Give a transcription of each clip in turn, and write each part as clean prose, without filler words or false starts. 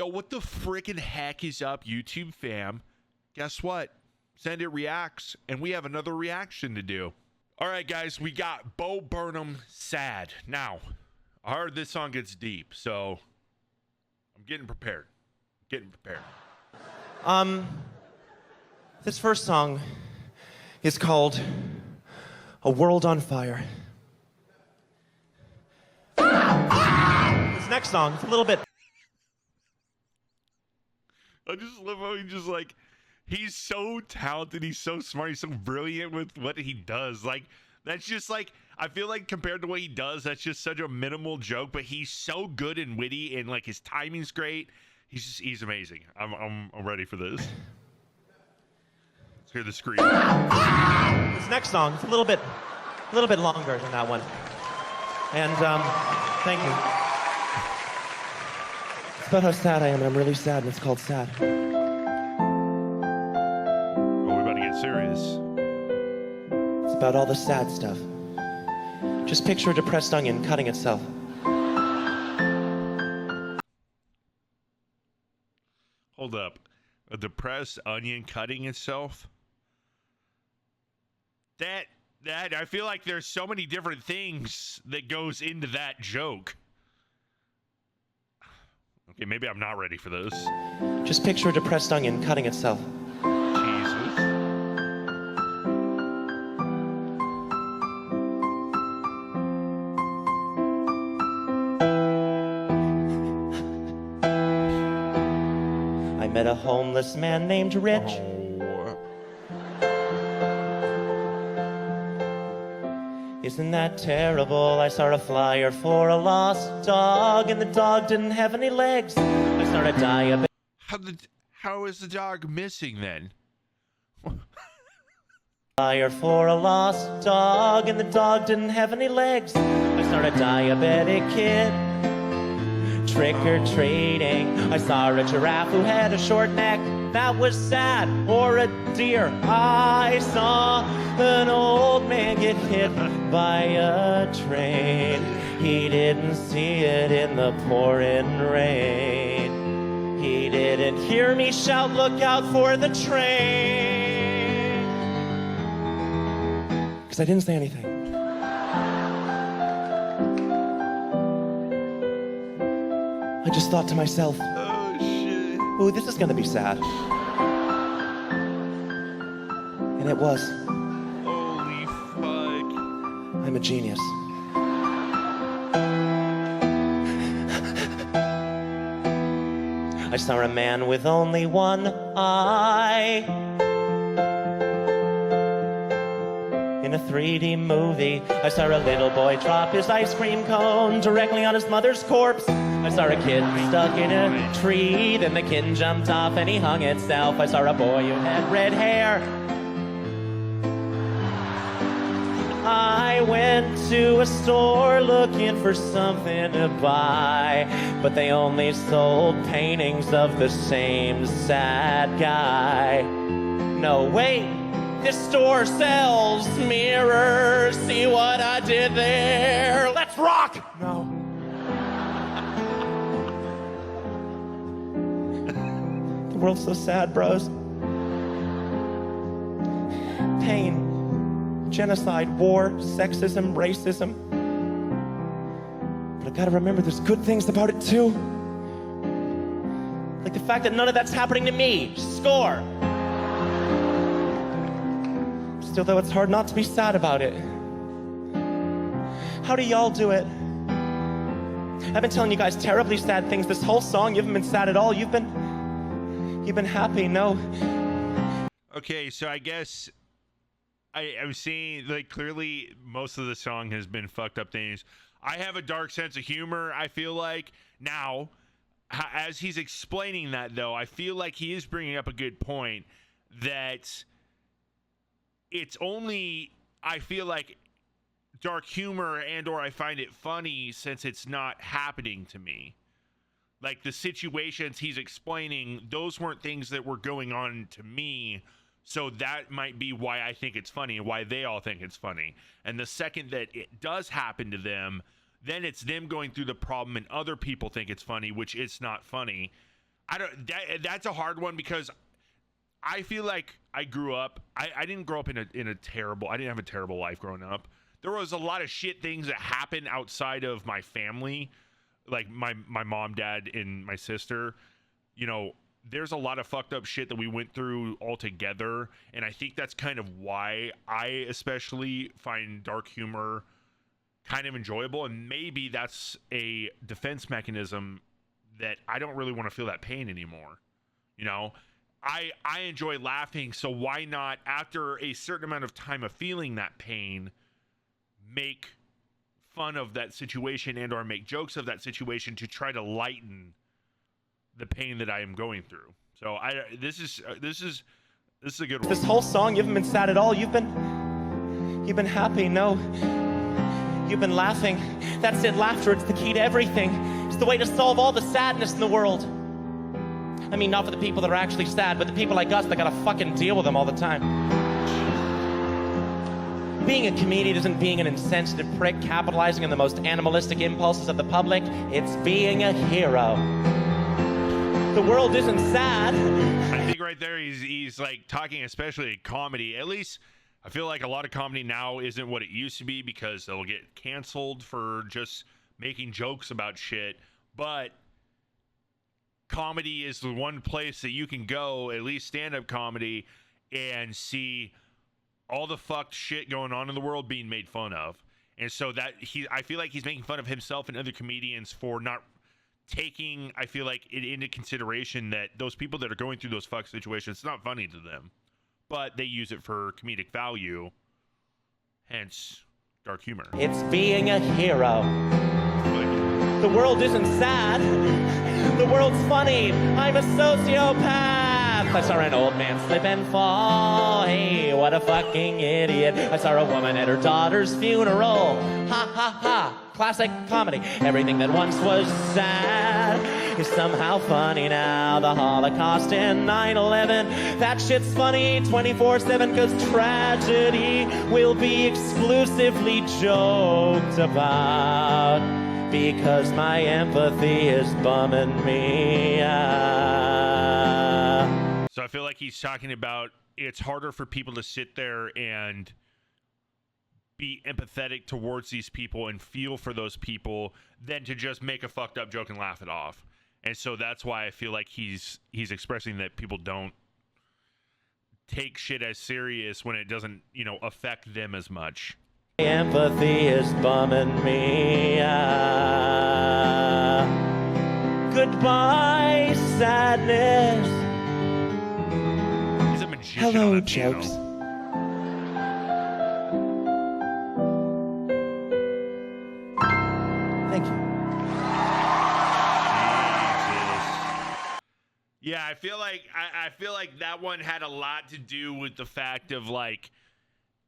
Yo, what the freaking heck is up, YouTube fam? Guess what? Send It Reacts, and we have another reaction to do. All right, guys, we got Bo Burnham, Sad. Now, I heard this song gets deep, so I'm getting prepared. This first song is called A World on Fire. This next song is a little bit... I just love how he just like, he's so talented, he's so smart, he's so brilliant with what he does. Like, that's just like, I feel like compared to what he does, that's just such a minimal joke, but he's so good and witty, and like his timing's great. He's amazing. I'm ready for this. Let's hear the scream. This next song is a little bit longer than that one. And thank you. It's about how sad I am, and I'm really sad, and it's called Sad. Oh, we're about to get serious. It's about all the sad stuff. Just picture a depressed onion cutting itself. Hold up. A depressed onion cutting itself? That I feel like there's so many different things that goes into that joke. Okay, maybe I'm not ready for this. Just picture a depressed onion cutting itself. Jesus. I met a homeless man named Rich. Oh. Isn't that terrible? I saw a flyer for a lost dog, and the dog didn't have any legs. I saw a diabetic. How is the dog missing then? Flyer for a lost dog, and the dog didn't have any legs. I saw a diabetic kid trick-or-treating. I saw a giraffe who had a short neck. That was sad. Or a deer. I saw an old man get hit by a train. He didn't see it in the pouring rain. He didn't hear me shout, "Look out for the train." 'Cause I didn't say anything. I just thought to myself, Oh shit. ooh, this is gonna be sad. And it was. Holy fuck. I'm a genius. I saw a man with only one eye in a 3D movie. I saw a little boy drop his ice cream cone directly on his mother's corpse. I saw a kid stuck in a tree, then the kid jumped off and he hung itself. I saw a boy who had red hair. I went to a store looking for something to buy, but they only sold paintings of the same sad guy. No, wait, this store sells mirrors. See what I did there? Let's rock! No. The world's so sad, bros. Pain. Genocide, war, sexism, racism. But I gotta remember there's good things about it too. Like the fact that none of that's happening to me. Score! Still though, it's hard not to be sad about it. How do y'all do it? I've been telling you guys terribly sad things this whole song. You haven't been sad at all. You've been happy, no. Okay, so I guess I'm seeing, like, clearly most of the song has been fucked up things. I have a dark sense of humor, I feel like. Now, as he's explaining that, though, I feel like he is bringing up a good point that it's only, I feel like, dark humor and or I find it funny since it's not happening to me. Like, the situations he's explaining, those weren't things that were going on to me. So that might be why I think it's funny and why they all think it's funny. And the second that it does happen to them, then it's them going through the problem and other people think it's funny, which it's not funny. I don't. That's a hard one because I feel like I grew up. I didn't grow up in a terrible. I didn't have a terrible life growing up. There was a lot of shit things that happened outside of my family, like my mom, dad, and my sister. You know, there's a lot of fucked up shit that we went through all together, and I think that's kind of why I especially find dark humor kind of enjoyable, and maybe that's a defense mechanism that I don't really want to feel that pain anymore. You know, I enjoy laughing, so why not, after a certain amount of time of feeling that pain, make fun of that situation and or make jokes of that situation to try to lighten the pain that I am going through. So this is a good one. This whole song, you haven't been sad at all. You've been happy. No, you've been laughing. That's it. Laughter. It's the key to everything. It's the way to solve all the sadness in the world. I mean, not for the people that are actually sad, but the people like us that gotta fucking deal with them all the time. Being a comedian isn't being an insensitive prick capitalizing on the most animalistic impulses of the public. It's being a hero. The world isn't sad. I think right there he's like talking, especially comedy. At least I feel like a lot of comedy now isn't what it used to be because they'll get canceled for just making jokes about shit. But comedy is the one place that you can go, at least stand-up comedy, and see all the fucked shit going on in the world being made fun of. And so that I feel like he's making fun of himself and other comedians for not taking, I feel like, it into consideration that those people that are going through those fucked situations, it's not funny to them, but they use it for comedic value, hence dark humor. It's being a hero. The world isn't sad. The world's funny. I'm a sociopath. I saw an old man slip and fall. Hey, what a fucking idiot. I saw a woman at her daughter's funeral. Ha ha ha. Classic comedy. Everything that once was sad is somehow funny now. The Holocaust and 9/11. That shit's funny 24/7 because tragedy will be exclusively joked about. Because my empathy is bumming me out. So I feel like he's talking about it's harder for people to sit there and be empathetic towards these people and feel for those people than to just make a fucked up joke and laugh it off. And so that's why I feel like he's expressing that people don't take shit as serious when it doesn't, you know, affect them as much. Empathy is bumming me out. Goodbye, sadness. He's a magician. Hello, on the piano. jokes. Thank you. Yeah, I feel like that one had a lot to do with the fact of like,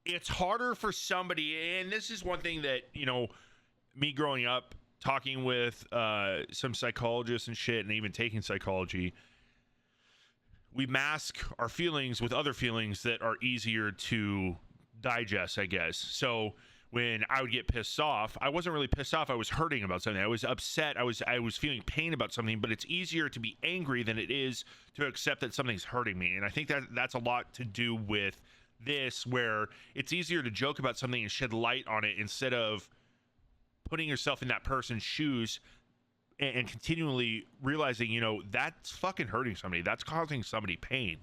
it's harder for somebody, and this is one thing that, you know, me growing up, talking with some psychologists and shit, and even taking psychology, we mask our feelings with other feelings that are easier to digest, I guess. So when I would get pissed off, I wasn't really pissed off. I was hurting about something. I was upset. I was feeling pain about something, but it's easier to be angry than it is to accept that something's hurting me. And I think that that's a lot to do with this, where it's easier to joke about something and shed light on it instead of putting yourself in that person's shoes and continually realizing, you know, that's fucking hurting somebody. That's causing somebody pain.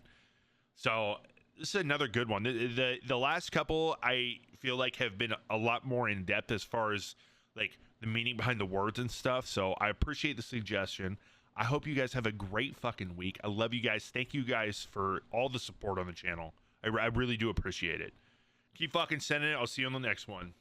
So this is another good one. The last couple I feel like have been a lot more in depth as far as like the meaning behind the words and stuff. So I appreciate the suggestion. I hope you guys have a great fucking week. I love you guys. Thank you guys for all the support on the channel. I really do appreciate it. Keep fucking sending it. I'll see you on the next one.